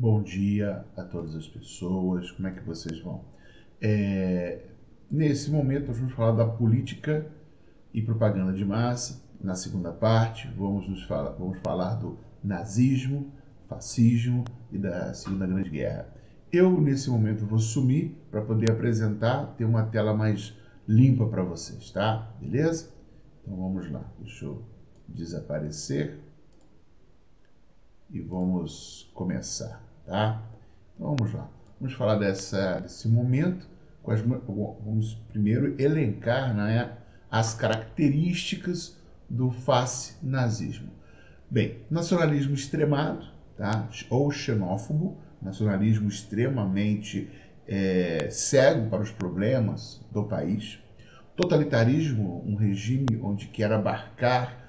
Bom dia a todas as pessoas, como é que vocês vão? Nesse momento nós vamos falar da política e propaganda de massa. Na segunda parte vamos falar do nazismo, fascismo e da Segunda Grande Guerra. Eu nesse momento vou sumir para poder apresentar, ter uma tela mais limpa para vocês, tá? Beleza? Então vamos lá, deixa eu desaparecer e vamos começar, tá? Então vamos lá. Vamos falar desse momento. Vamos primeiro elencar, né, as características do fascismo. Bem, nacionalismo extremado, tá? Ou xenófobo, nacionalismo extremamente cego para os problemas do país. Totalitarismo, um regime onde quer abarcar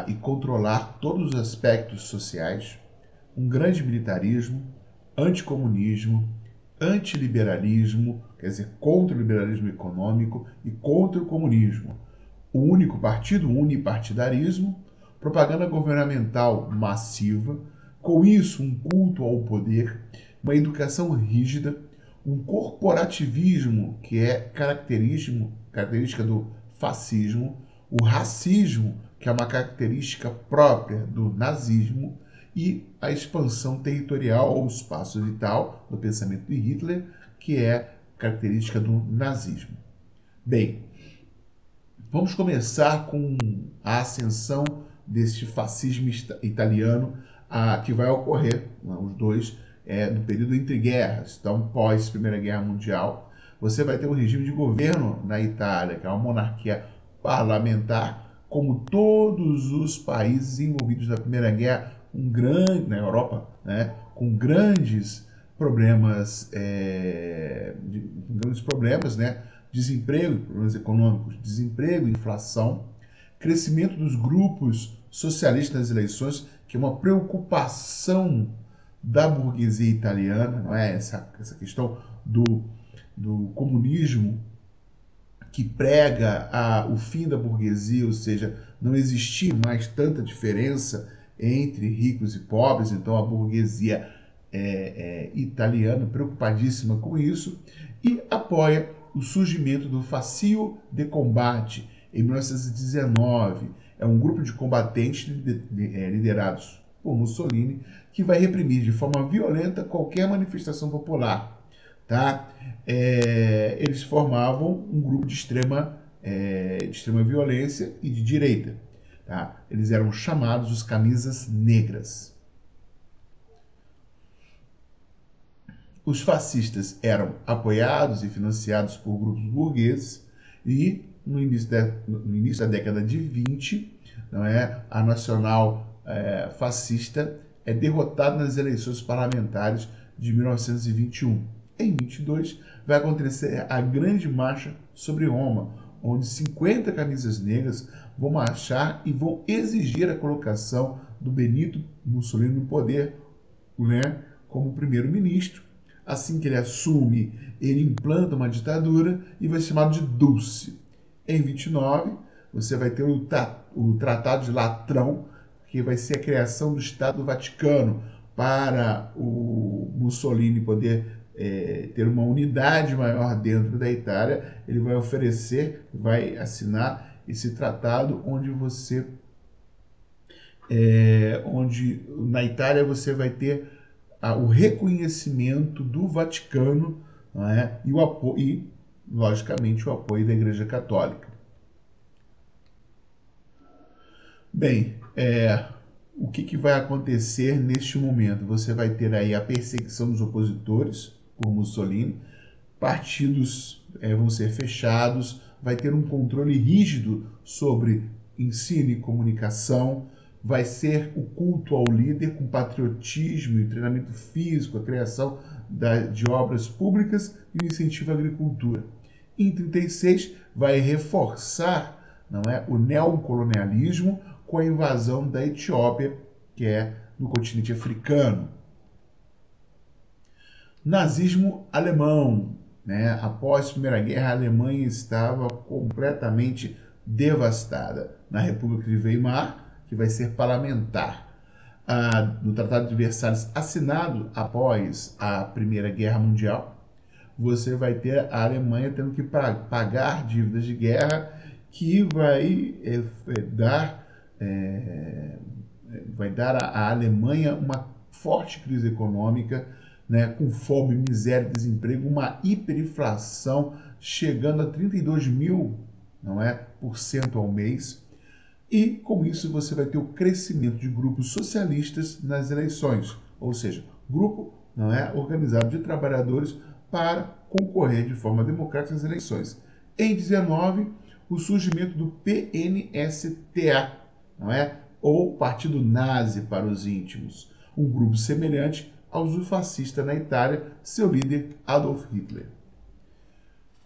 e controlar todos os aspectos sociais. Um grande militarismo, anticomunismo, antiliberalismo, quer dizer, contra o liberalismo econômico e contra o comunismo. O único partido, o unipartidarismo, propaganda governamental massiva, com isso um culto ao poder, uma educação rígida, um corporativismo que é característica do fascismo, o racismo, que é uma característica própria do nazismo, e a expansão territorial ou espaço vital do pensamento de Hitler, que é característica do nazismo. Bem, vamos começar com a ascensão deste fascismo italiano que vai ocorrer, os dois, no período entre guerras, então pós Primeira Guerra Mundial. Você vai ter um regime de governo na Itália, que é uma monarquia parlamentar, como todos os países envolvidos na Primeira Guerra, na Europa, né, com grandes problemas, né, desemprego, problemas econômicos, desemprego, inflação, crescimento dos grupos socialistas nas eleições, que é uma preocupação da burguesia italiana, não é? Essa questão do comunismo que prega o fim da burguesia, ou seja, não existir mais tanta diferença entre ricos e pobres, então a burguesia italiana, preocupadíssima com isso, e apoia o surgimento do Fascio de Combate, em 1919. É um grupo de combatentes liderados por Mussolini, que vai reprimir de forma violenta qualquer manifestação popular. Tá? Eles formavam um grupo de extrema violência e de direita. Tá? Eles eram chamados os camisas negras. Os fascistas eram apoiados e financiados por grupos burgueses e no início da década de 20, não é, a Nacional Fascista é derrotada nas eleições parlamentares de 1921. Em 22 vai acontecer a Grande Marcha sobre Roma, onde 50 camisas negras vão marchar e vão exigir a colocação do Benito Mussolini no poder, né, como primeiro-ministro. Assim que ele assume, ele implanta uma ditadura e vai ser chamado de Dulce. Em 29, você vai ter o Tratado de Latrão, que vai ser a criação do Estado do Vaticano, para o Mussolini poder ter uma unidade maior dentro da Itália. Ele vai oferecer, vai assinar esse tratado onde na Itália você vai ter o reconhecimento do Vaticano, não é? E, logicamente, o apoio da Igreja Católica. Bem, o que vai acontecer neste momento? Você vai ter aí a perseguição dos opositores por Mussolini, partidos vão ser fechados, vai ter um controle rígido sobre ensino e comunicação, vai ser o culto ao líder com patriotismo e treinamento físico, a criação de obras públicas e o incentivo à agricultura. Em 36 vai reforçar, não é, o neocolonialismo com a invasão da Etiópia, que é no continente africano. Nazismo alemão, né? Após a Primeira Guerra, a Alemanha estava completamente devastada. Na República de Weimar, que vai ser parlamentar. no Tratado de Versalhes, assinado após a Primeira Guerra Mundial, você vai ter a Alemanha tendo que pagar dívidas de guerra que vai dar à Alemanha uma forte crise econômica, né, com fome, miséria, desemprego, uma hiperinflação chegando a 32 mil, não é, por cento ao mês. E com isso você vai ter o crescimento de grupos socialistas nas eleições, ou seja, grupo, não é, organizado de trabalhadores para concorrer de forma democrática às eleições. Em 19, o surgimento do PNSTA, não é, ou Partido Nazi para os íntimos, um grupo semelhante ao do fascista na Itália, seu líder Adolf Hitler.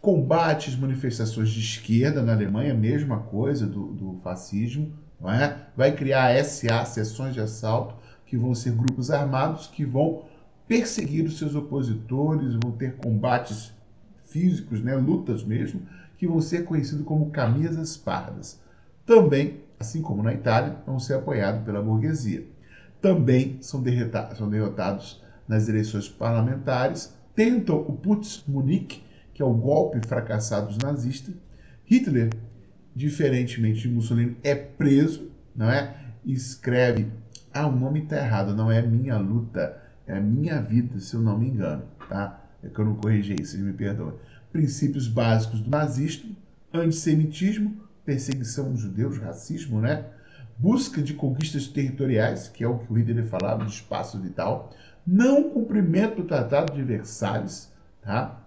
Combate às manifestações de esquerda na Alemanha, mesma coisa do fascismo, não é? Vai criar SA, seções de assalto, que vão ser grupos armados que vão perseguir os seus opositores, vão ter combates físicos, né, lutas mesmo, que vão ser conhecidos como camisas pardas. Também, assim como na Itália, vão ser apoiados pela burguesia. Também são derrotados nas eleições parlamentares, tentam o Putsch Munique, que é o golpe fracassado dos nazistas. Hitler, diferentemente de Mussolini, é preso, não é? E escreve, o nome está errado, não é minha luta, é a minha vida, se eu não me engano, tá? É que eu não corrigi isso, vocês me perdoem. Princípios básicos do nazismo: antissemitismo, perseguição aos judeus, racismo, né? Busca de conquistas territoriais, que é o que o Hitler falava de espaço vital, não cumprimento do Tratado de Versalhes, tá?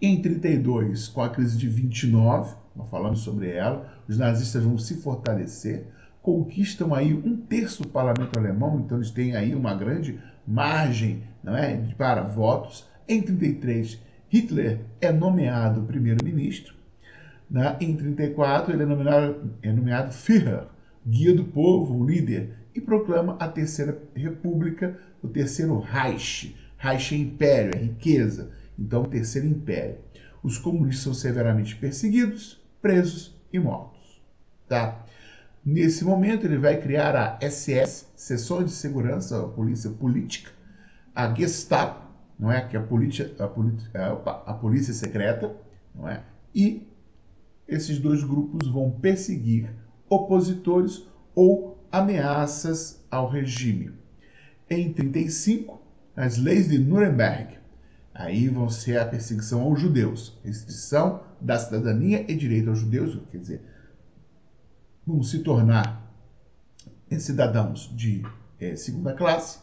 Em 32, com a crise de 29, nós falamos sobre ela, os nazistas vão se fortalecer, conquistam aí 1/3 do parlamento alemão, então eles têm aí uma grande margem, não é, para votos. Em 33, Hitler é nomeado primeiro-ministro. Né? Em 34, ele é nomeado Führer, guia do povo, líder, e proclama a Terceira República, o Terceiro Reich. Reich é império, é riqueza. Então, o Terceiro Império. Os comunistas são severamente perseguidos, presos e mortos. Tá? Nesse momento, ele vai criar a SS, Seção de Segurança, a Polícia Política, a Gestapo, não é? Que é a polícia secreta, não é? E esses dois grupos vão perseguir opositores ou ameaças ao regime. Em 35, as leis de Nuremberg. Aí vão ser a perseguição aos judeus, restrição da cidadania e direito aos judeus, quer dizer, vão se tornar cidadãos de segunda classe,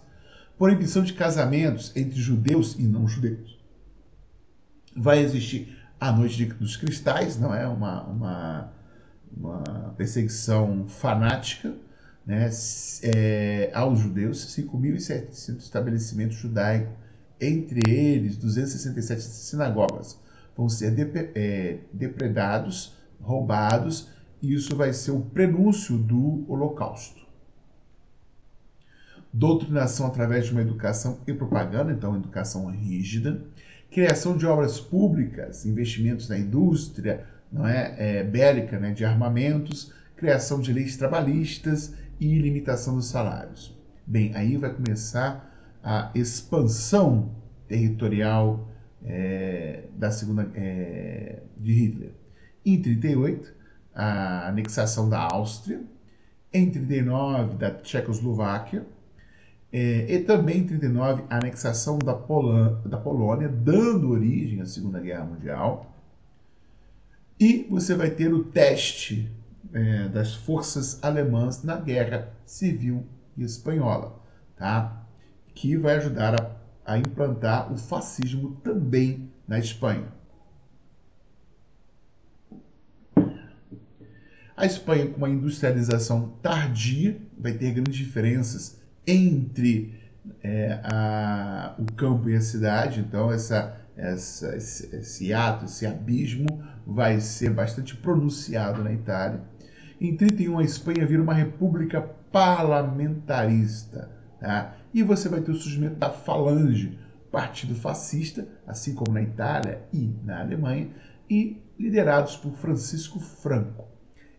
proibição de casamentos entre judeus e não judeus. Vai existir a Noite dos Cristais, não é uma perseguição fanática, né, aos judeus, 5.700 estabelecimentos judaicos, entre eles 267 sinagogas, vão ser depredados, roubados, e isso vai ser o prenúncio do Holocausto. Doutrinação através de uma educação e propaganda, então educação rígida, criação de obras públicas, investimentos na indústria, não é, bélica, né, de armamentos, criação de leis trabalhistas e limitação dos salários. Bem, aí vai começar a expansão territorial de Hitler. Em 38, a anexação da Áustria. Em 39, da Tchecoslováquia. E também em 39, a anexação da Polônia, dando origem à Segunda Guerra Mundial. E você vai ter o teste das forças alemãs na Guerra Civil Espanhola, tá? Que vai ajudar a implantar o fascismo também na Espanha. A Espanha, com uma industrialização tardia, vai ter grandes diferenças entre o campo e a cidade, então esse ato, esse abismo vai ser bastante pronunciado na Itália. Em 31, a Espanha vira uma república parlamentarista, tá? E você vai ter o surgimento da Falange, partido fascista, assim como na Itália e na Alemanha, e liderados por Francisco Franco.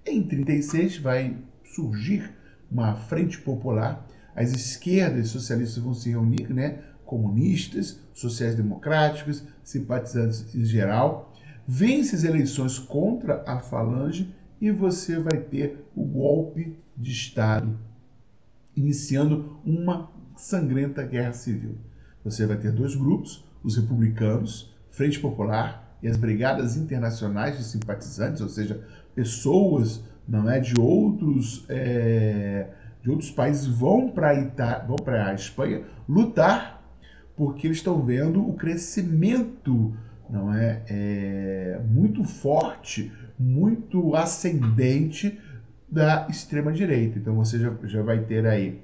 Em 36 vai surgir uma frente popular, as esquerdas socialistas vão se reunir, né? Comunistas, sociais-democráticos, simpatizantes em geral, vence as eleições contra a Falange e você vai ter o golpe de Estado, iniciando uma sangrenta guerra civil. Você vai ter dois grupos, os republicanos, Frente Popular e as Brigadas Internacionais de Simpatizantes, ou seja, pessoas de outros países vão para a Espanha lutar porque eles estão vendo o crescimento muito forte, muito ascendente da extrema-direita. Então você já vai ter aí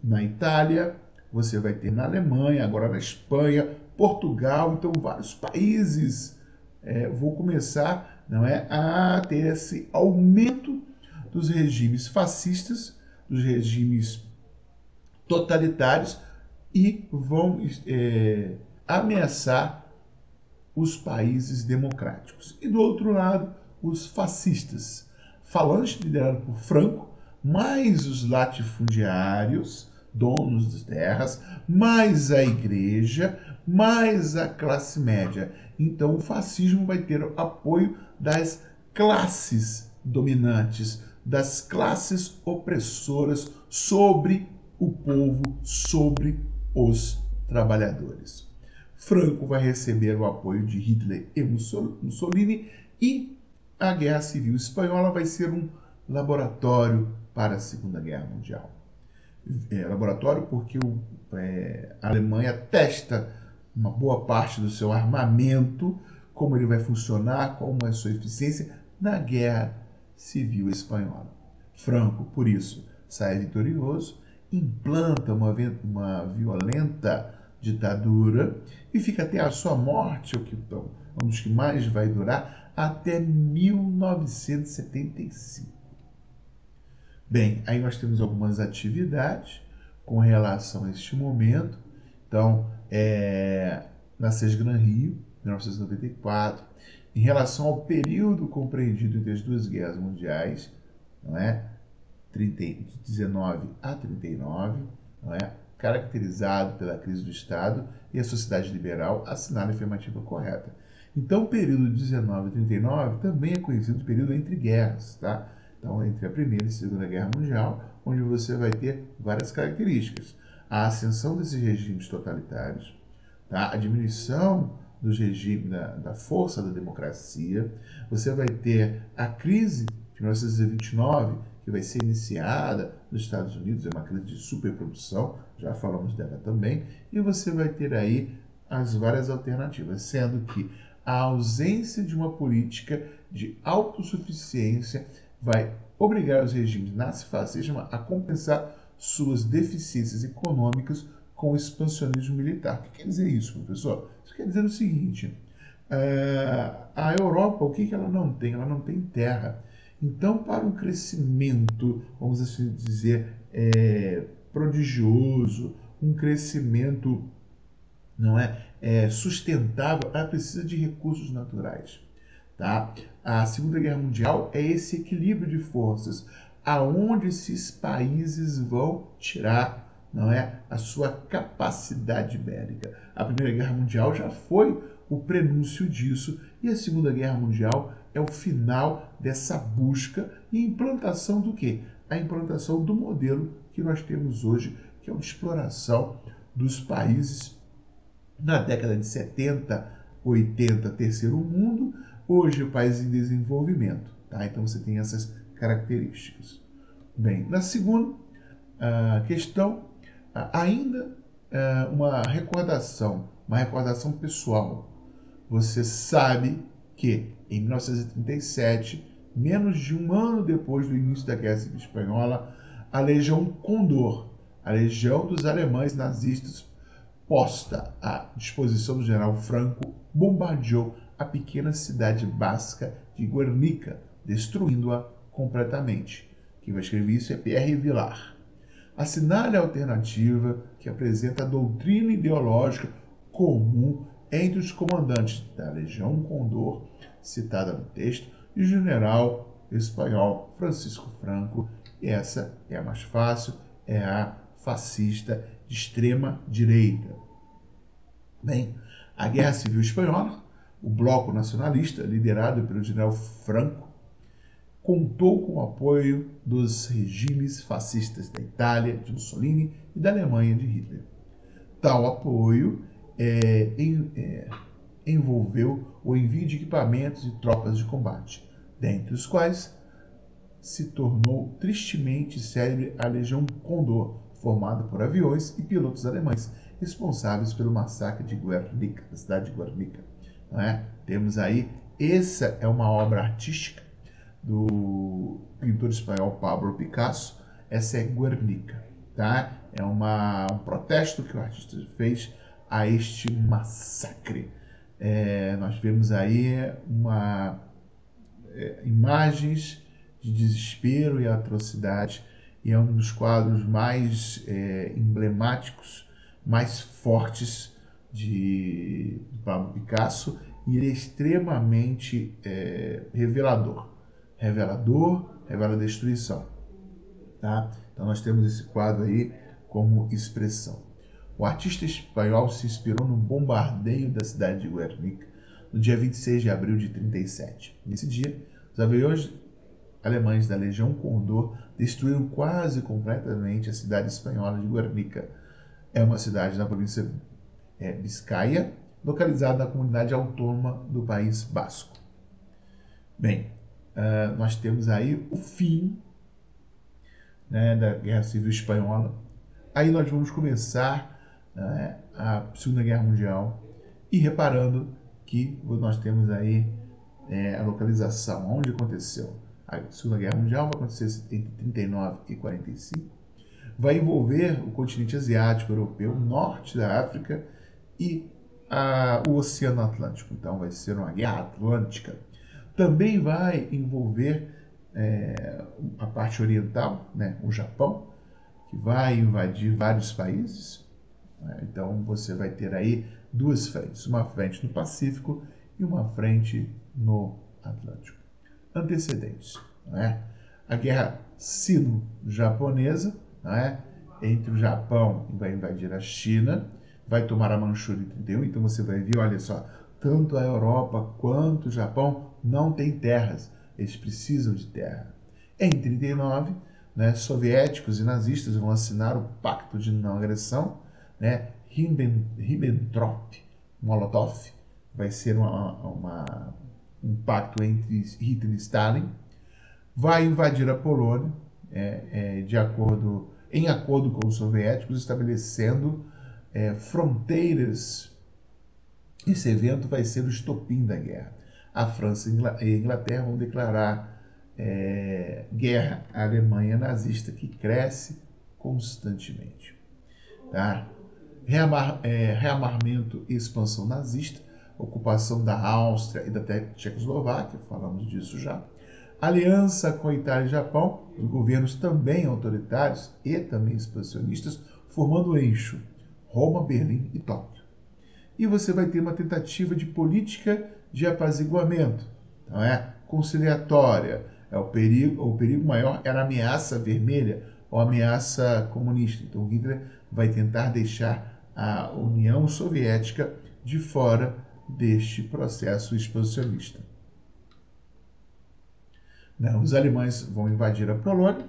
na Itália, você vai ter na Alemanha, agora na Espanha, Portugal, então vários países vão começar a ter esse aumento dos regimes fascistas, dos regimes totalitários e vão ameaçar os países democráticos. E do outro lado, os fascistas. Falange liderado por Franco, mais os latifundiários, donos de terras, mais a igreja, mais a classe média. Então o fascismo vai ter o apoio das classes dominantes, das classes opressoras sobre o povo, sobre os trabalhadores. Franco vai receber o apoio de Hitler e Mussolini e a Guerra Civil Espanhola vai ser um laboratório para a Segunda Guerra Mundial. Laboratório porque a Alemanha testa uma boa parte do seu armamento, como ele vai funcionar, qual é a sua eficiência na Guerra Civil Espanhola. Franco, por isso, sai vitorioso, implanta uma violenta ditadura e fica até a sua morte, um dos que mais vai durar, até 1975. Bem, aí nós temos algumas atividades com relação a este momento. Então, na Sesgran Rio, 1994, em relação ao período compreendido entre as duas guerras mundiais, de 19 a 39, caracterizado pela crise do Estado e a sociedade liberal, assinala a afirmativa correta. Então, o período de 19 a 39 também é conhecido como período entre guerras, tá? Então, entre a Primeira e a Segunda Guerra Mundial, onde você vai ter várias características. A ascensão desses regimes totalitários, tá? A diminuição dos regimes da força da democracia, você vai ter a crise de 1929, que vai ser iniciada nos Estados Unidos, é uma crise de superprodução, já falamos dela também, e você vai ter aí as várias alternativas, sendo que a ausência de uma política de autossuficiência vai obrigar os regimes nazifascistas a compensar suas deficiências econômicas com o expansionismo militar. O que quer dizer isso, professor? Isso quer dizer o seguinte, a Europa, o que ela não tem? Ela não tem terra. Então, para um crescimento, vamos assim dizer, prodigioso, um crescimento sustentável, ela precisa de recursos naturais. Tá? A Segunda Guerra Mundial é esse equilíbrio de forças, aonde esses países vão tirar a sua capacidade bélica. A Primeira Guerra Mundial já foi o prenúncio disso, e a Segunda Guerra Mundial é o final dessa busca e implantação do quê? A implantação do modelo que nós temos hoje, que é uma exploração dos países na década de 70, 80, terceiro mundo, hoje o país em desenvolvimento. Tá? Então você tem essas características. Bem, na segunda questão, ainda uma recordação pessoal. Você sabe que em 1937, menos de um ano depois do início da Guerra Civil Espanhola, a Legião Condor, a legião dos alemães nazistas, posta à disposição do general Franco, bombardeou a pequena cidade basca de Guernica, destruindo-a completamente. Quem vai escrever isso é Pierre Vilar. Assinale a alternativa que apresenta a doutrina ideológica comum entre os comandantes da Legião Condor, citada no texto, e o general espanhol Francisco Franco. Essa é a mais fácil, é a fascista de extrema direita. Bem, a Guerra Civil Espanhola, o bloco nacionalista, liderado pelo general Franco, contou com o apoio dos regimes fascistas da Itália, de Mussolini, e da Alemanha, de Hitler. Tal apoio envolveu o envio de equipamentos e tropas de combate, dentre os quais se tornou tristemente célebre a Legião Condor, formada por aviões e pilotos alemães, responsáveis pelo massacre de Guernica, da cidade de Guernica. Não é? Temos aí, essa é uma obra artística do pintor espanhol Pablo Picasso, essa é Guernica. Tá? É um protesto que o artista fez a este massacre. Nós vemos aí imagens de desespero e atrocidade, e é um dos quadros mais emblemáticos, mais fortes de Pablo Picasso, e ele é extremamente revela a destruição. Tá? Então nós temos esse quadro aí como expressão. O artista espanhol se inspirou no bombardeio da cidade de Guernica no dia 26 de abril de 37. Nesse dia, os aviões alemães da Legião Condor destruíram quase completamente a cidade espanhola de Guernica. É uma cidade na província Biscaia, localizada na comunidade autônoma do País Basco. Bem, nós temos aí o fim, né, da Guerra Civil Espanhola. Aí nós vamos começar a Segunda Guerra Mundial e reparando que nós temos aí a localização, onde aconteceu. A Segunda Guerra Mundial vai acontecer entre 39 e 45. Vai envolver o continente asiático, europeu, norte da África e o Oceano Atlântico. Então vai ser uma guerra atlântica. Também vai envolver a parte oriental, né, o Japão, que vai invadir vários países. Então você vai ter aí duas frentes, uma frente no Pacífico e uma frente no Atlântico. Antecedentes, a guerra sino-japonesa, entre o Japão e vai invadir a China, vai tomar a Manchúria em 31, então você vai ver, olha só, tanto a Europa quanto o Japão não têm terras, eles precisam de terra. Em 39, soviéticos e nazistas vão assinar o Pacto de Não Agressão, Ribbentrop-Molotov, vai ser um pacto entre Hitler e Stalin, vai invadir a Polônia, em acordo com os soviéticos, estabelecendo fronteiras. Esse evento vai ser o estopim da guerra. A França e a Inglaterra vão declarar guerra à Alemanha nazista, que cresce constantemente. Tá? Rearmamento e expansão nazista, ocupação da Áustria e da Tchecoslováquia, falamos disso já. Aliança com a Itália e Japão, os governos também autoritários e também expansionistas, formando o eixo Roma, Berlim e Tóquio. E você vai ter uma tentativa de política de apaziguamento, não é? Conciliatória. O perigo maior era a ameaça vermelha ou a ameaça comunista. Então Hitler vai tentar deixar a União Soviética de fora deste processo expansionista. Os alemães vão invadir a Polônia.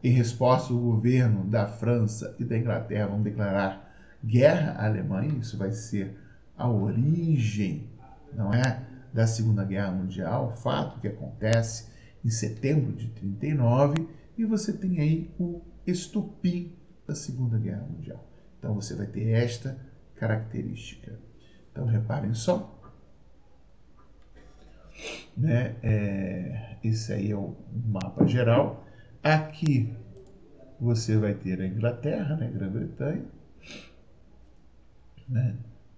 Em resposta, o governo da França e da Inglaterra vão declarar guerra à Alemanha. Isso vai ser a origem, não é, da Segunda Guerra Mundial, fato que acontece em setembro de 39, e você tem aí o estopim da Segunda Guerra Mundial. Então você vai ter esta característica. Então reparem só, esse aí é o mapa geral. Aqui você vai ter a Inglaterra, Grã-Bretanha,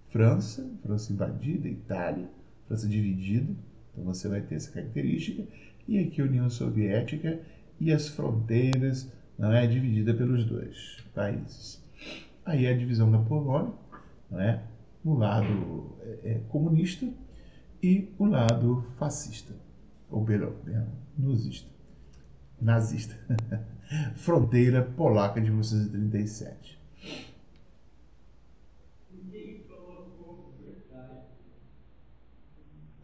França invadida, Itália, França dividida, então você vai ter essa característica, e aqui a União Soviética e as fronteiras dividida pelos dois países. Aí a divisão da Polônia, o lado comunista e o lado fascista, ou nazista. nazista. Fronteira polaca de 1937.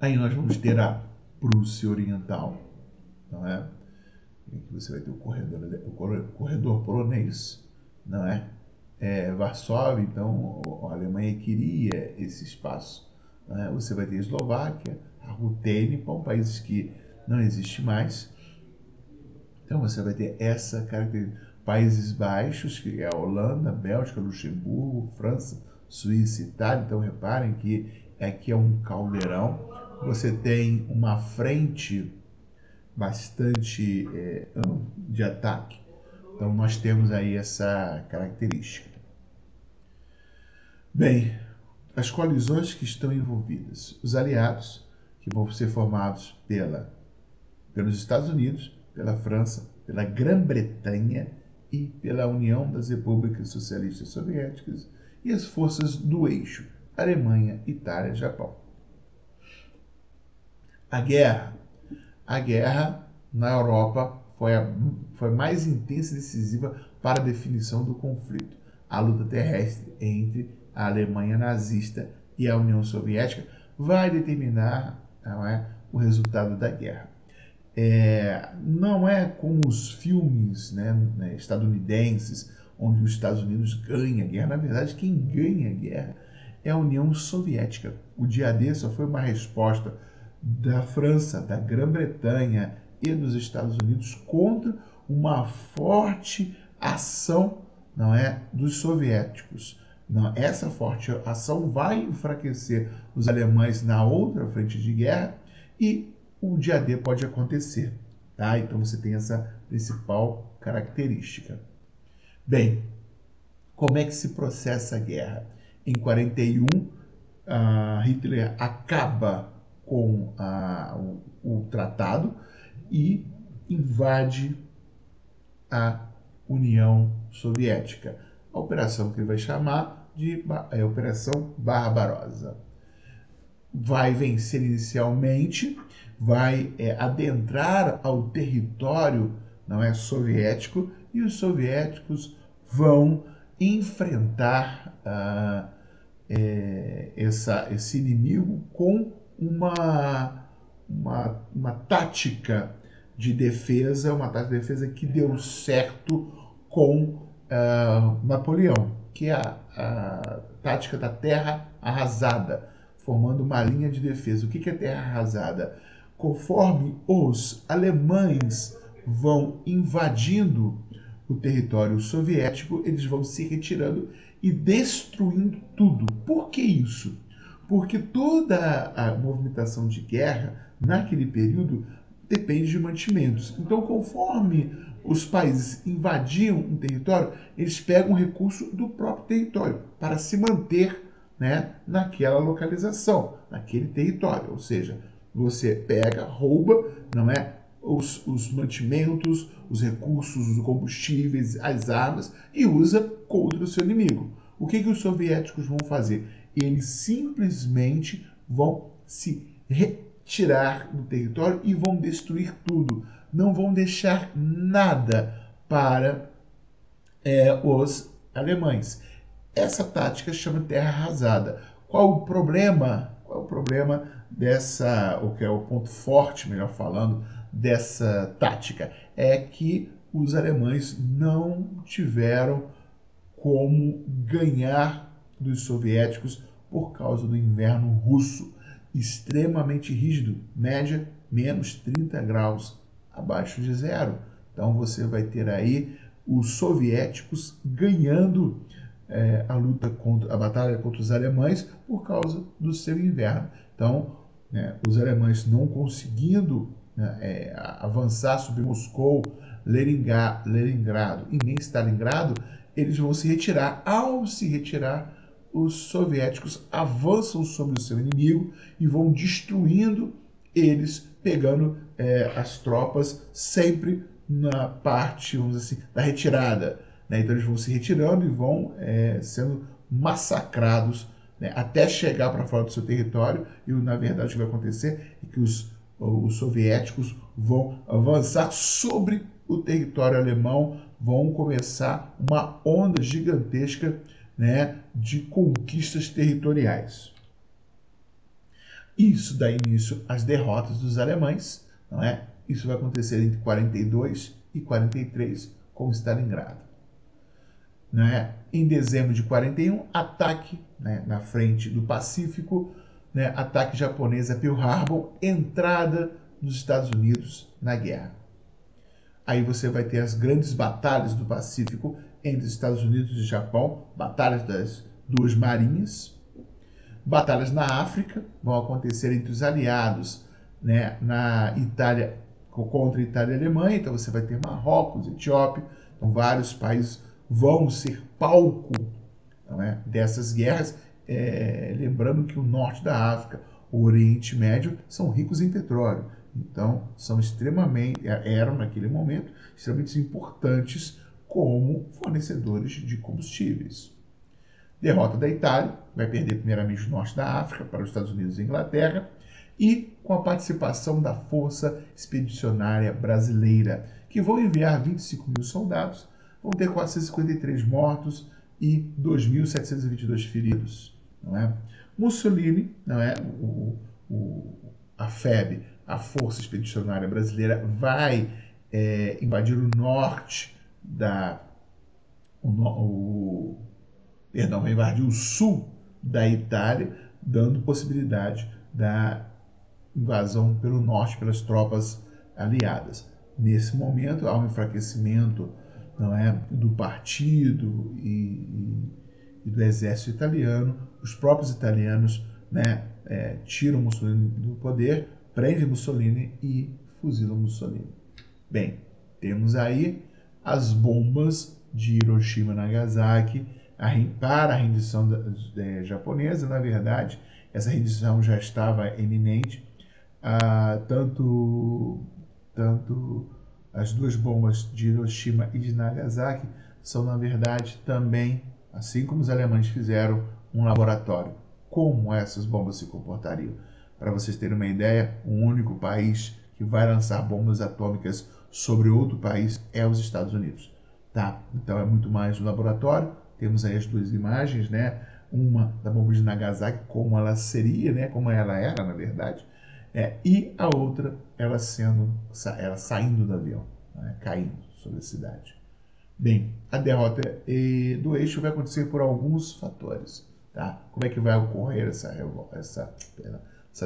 Aí nós vamos ter a Prússia Oriental, não é? Aqui você vai ter o corredor polonês, não é? Varsóvia, então a Alemanha queria esse espaço. Não é? Você vai ter a Eslováquia, a Rutênia, países que não existem mais. Então você vai ter essa característica. Países Baixos, que é a Holanda, Bélgica, Luxemburgo, França, Suíça, Itália. Então reparem que aqui é um caldeirão. Você tem uma frente bastante de ataque. Então nós temos aí essa característica. Bem, as coalizões que estão envolvidas. Os aliados, que vão ser formados pelos Estados Unidos, pela França, pela Grã-Bretanha e pela União das Repúblicas Socialistas Soviéticas e as forças do eixo, Alemanha, Itália e Japão. A guerra na Europa foi mais intensa e decisiva para a definição do conflito. A luta terrestre entre a Alemanha nazista e a União Soviética vai determinar, não é, o resultado da guerra. Não é como os filmes, né, estadunidenses, onde os Estados Unidos ganham a guerra. Na verdade, quem ganha a guerra é a União Soviética. O dia D só foi uma resposta da França, da Grã-Bretanha e dos Estados Unidos contra uma forte ação, não é, dos soviéticos. Não, essa forte ação vai enfraquecer os alemães na outra frente de guerra e o dia D pode acontecer. Tá? Então você tem essa principal característica. Bem, como é que se processa a guerra? Em 41, Hitler acaba com o tratado e invade a União Soviética. A operação que ele vai chamar de Operação Barbarossa. Vai vencer inicialmente, vai adentrar ao território, não é, soviético, e os soviéticos vão enfrentar esse inimigo com uma tática de defesa, que deu certo com Napoleão, que é a tática da terra arrasada, formando uma linha de defesa. O que é terra arrasada? Conforme os alemães vão invadindo o território soviético, eles vão se retirando e destruindo tudo. Por que isso? Porque toda a movimentação de guerra, naquele período, depende de mantimentos. Então, conforme os países invadiam um território, eles pegam um recurso do próprio território para se manter, né, naquela localização, naquele território. Ou seja, você pega, rouba, não é, os mantimentos, os recursos, os combustíveis, as armas e usa contra o seu inimigo. O que os soviéticos vão fazer? Eles simplesmente vão se retirar do território e vão destruir tudo. Não vão deixar nada para os alemães. Essa tática chama terra arrasada. Qual o problema? Qual é o problema dessa, o que é o ponto forte, melhor falando, dessa tática? É que os alemães não tiveram como ganhar dos soviéticos por causa do inverno russo, extremamente rígido, média menos 30 graus abaixo de zero. Então você vai ter aí os soviéticos ganhando a batalha contra os alemães por causa do seu inverno. Então, os alemães não conseguindo avançar sobre Moscou, Leningrado e nem Stalingrado, eles vão se retirar. Ao se retirar, os soviéticos avançam sobre o seu inimigo e vão destruindo eles, pegando as tropas sempre na parte, vamos dizer assim, da retirada. Né? Então eles vão se retirando e vão sendo massacrados, né, até chegar para fora do seu território. E na verdade o que vai acontecer é que os soviéticos vão avançar sobre o território alemão, vão começar uma onda gigantesca, né, de conquistas territoriais. Isso dá início às derrotas dos alemães, não é? Isso vai acontecer entre 42 e 43 com Stalingrado. Né? Em dezembro de 41, ataque, né, na frente do Pacífico, né, ataque japonês a Pearl Harbor, entrada dos Estados Unidos na guerra. Aí você vai ter as grandes batalhas do Pacífico entre os Estados Unidos e Japão, batalhas das duas marinhas. Batalhas na África vão acontecer entre os aliados, né, na Itália, contra a Itália e a Alemanha. Então você vai ter Marrocos, Etiópia, então vários países vão ser palco, né, dessas guerras. Lembrando que o norte da África, o Oriente Médio, são ricos em petróleo. Então são eram naquele momento extremamente importantes como fornecedores de combustíveis. Derrota da Itália, vai perder primeiramente o norte da África para os Estados Unidos e Inglaterra, e com a participação da Força Expedicionária Brasileira, que vão enviar 25 mil soldados, vão ter 453 mortos e 2.722 feridos. Não é? Mussolini, não é? A FEB, a Força Expedicionária Brasileira, vai invadir o norte vai invadir o sul da Itália, dando possibilidade da invasão pelo norte pelas tropas aliadas. Nesse momento há um enfraquecimento, não é, do partido e do exército italiano. Os próprios italianos, né, tiram Mussolini do poder, prendem Mussolini e fuzilam Mussolini. Bem, temos aí as bombas de Hiroshima e Nagasaki para a rendição japonesa. Na verdade, essa rendição já estava iminente. Tanto as duas bombas de Hiroshima e de Nagasaki são, na verdade, também, assim como os alemães fizeram, um laboratório. Como essas bombas se comportariam? Para vocês terem uma ideia, o único país que vai lançar bombas atômicas sobre outro país é os Estados Unidos. Tá? Então é muito mais um laboratório. Temos aí as duas imagens, né? Uma da bomba de Nagasaki, como ela seria, né? Como ela era, na verdade, e a outra ela saindo do avião, né? Caindo sobre a cidade. Bem, a derrota do eixo vai acontecer por alguns fatores. Tá? Como é que vai ocorrer essa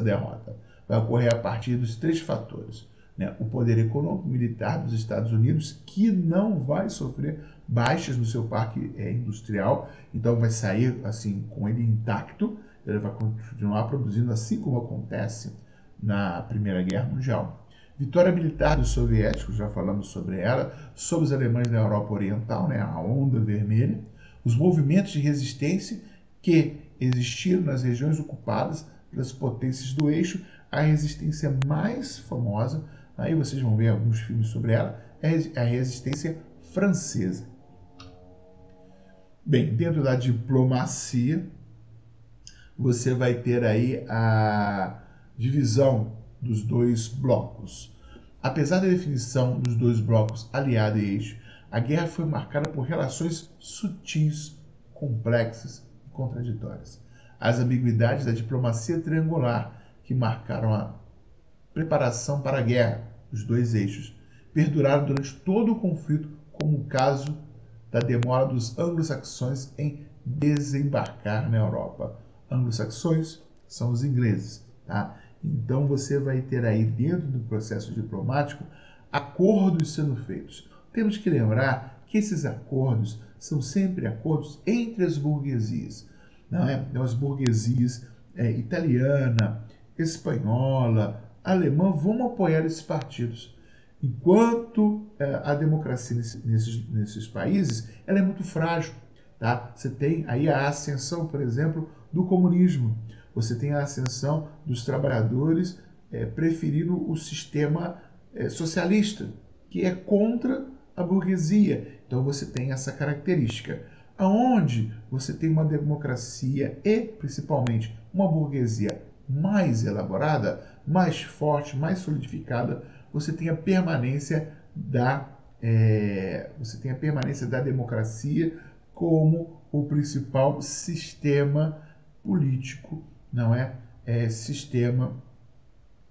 derrota? Vai ocorrer a partir dos três fatores. Né? O poder econômico militar dos Estados Unidos, que não vai sofrer baixas no seu parque industrial, então vai sair assim com ele intacto, ele vai continuar produzindo assim como acontece na Primeira Guerra Mundial. Vitória militar dos soviéticos, já falamos sobre ela, sobre os alemães da Europa Oriental, né, a Onda Vermelha, os movimentos de resistência que existiram nas regiões ocupadas pelas potências do eixo. A resistência mais famosa, aí vocês vão ver alguns filmes sobre ela, é a resistência francesa. Bem, dentro da diplomacia, você vai ter aí a divisão dos dois blocos. Apesar da definição dos dois blocos, aliado e eixo, a guerra foi marcada por relações sutis, complexas e contraditórias. As ambiguidades da diplomacia triangular que marcaram a preparação para a guerra, os dois eixos, perduraram durante todo o conflito, como o caso da demora dos anglo-saxões em desembarcar na Europa. Anglo-saxões são os ingleses, tá? Então você vai ter aí dentro do processo diplomático acordos sendo feitos. Temos que lembrar que esses acordos são sempre acordos entre as burguesias, não é? Então, as burguesias italiana, espanhola, alemã vão apoiar esses partidos. Enquanto a democracia nesses países ela é muito frágil. Tá? Você tem aí a ascensão, por exemplo, do comunismo. Você tem a ascensão dos trabalhadores preferindo o sistema socialista, que é contra a burguesia. Então você tem essa característica. Aonde você tem uma democracia e, principalmente, uma burguesia mais elaborada, mais forte, mais solidificada, você tem a permanência da você tem a permanência da democracia como o principal sistema político, não é? Sistema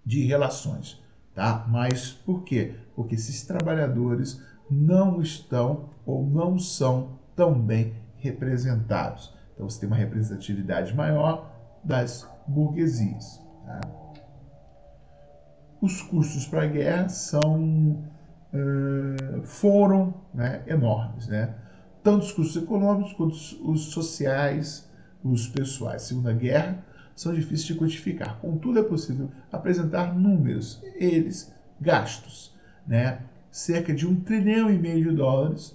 de relações, tá? Mas por quê? Porque esses trabalhadores não estão ou não são tão bem representados. Então você tem uma representatividade maior das burguesias, tá? Os custos para a guerra foram, né, enormes, né? Tanto os custos econômicos quanto os sociais, os pessoais. Segunda Guerra são difíceis de quantificar. Contudo, é possível apresentar números, eles gastos, né? Cerca de $1,5 trilhão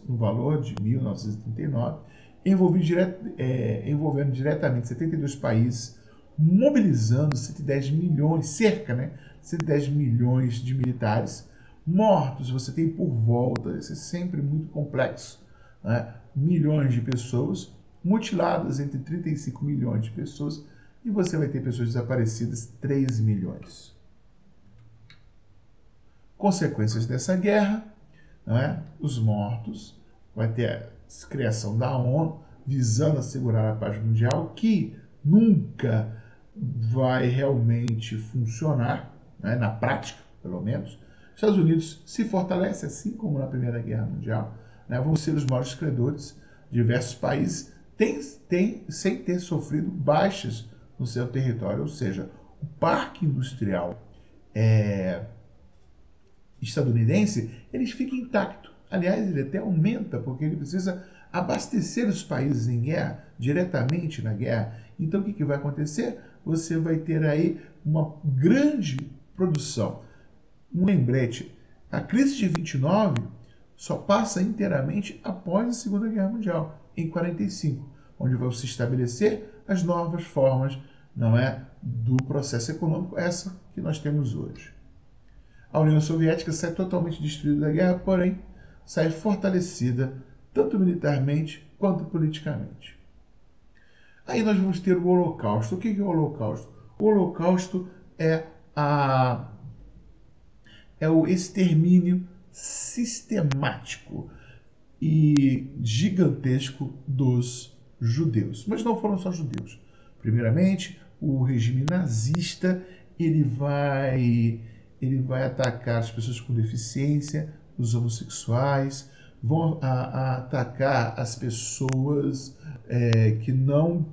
no valor de 1939, envolvendo diretamente 72 países, mobilizando 110 milhões, cerca, né? 110 milhões de militares. Mortos, você tem por volta, isso é sempre muito complexo, né? Milhões de pessoas, mutiladas entre 35 milhões de pessoas, e você vai ter pessoas desaparecidas, 3 milhões. Consequências dessa guerra, não é? Os mortos, vai ter a criação da ONU, visando assegurar a paz mundial, que nunca vai realmente funcionar, né? Na prática, pelo menos. Os Estados Unidos se fortalece, assim como na Primeira Guerra Mundial, né? Vão ser os maiores credores. Diversos países sem ter sofrido baixas no seu território, ou seja, o parque industrial estadunidense, ele fica intacto. Aliás, ele até aumenta, porque ele precisa abastecer os países em guerra, diretamente na guerra. Então, o que vai acontecer? Você vai ter aí uma grande produção. Um lembrete, a crise de 29 só passa inteiramente após a Segunda Guerra Mundial, em 45, onde vão se estabelecer as novas formas, não é, do processo econômico, essa que nós temos hoje. A União Soviética sai totalmente destruída da guerra, porém sai fortalecida tanto militarmente quanto politicamente. Aí nós vamos ter o Holocausto. O que é o Holocausto? O Holocausto é o extermínio sistemático e gigantesco dos judeus. Mas não foram só judeus. Primeiramente, o regime nazista ele vai atacar as pessoas com deficiência, os homossexuais, vão atacar as pessoas que não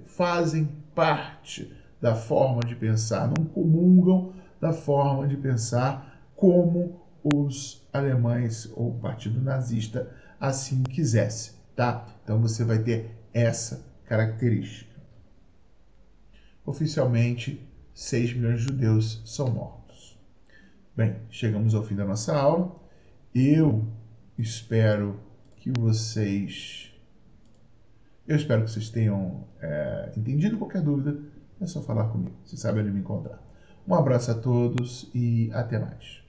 fazem parte da forma de pensar, não comungam da forma de pensar como os alemães ou o partido nazista assim quisesse, tá? Então você vai ter essa característica. Oficialmente, 6 milhões de judeus são mortos. Bem, chegamos ao fim da nossa aula. Eu espero que vocês tenham entendido. Qualquer dúvida, é só falar comigo. Você sabe onde me encontrar. Um abraço a todos e até mais.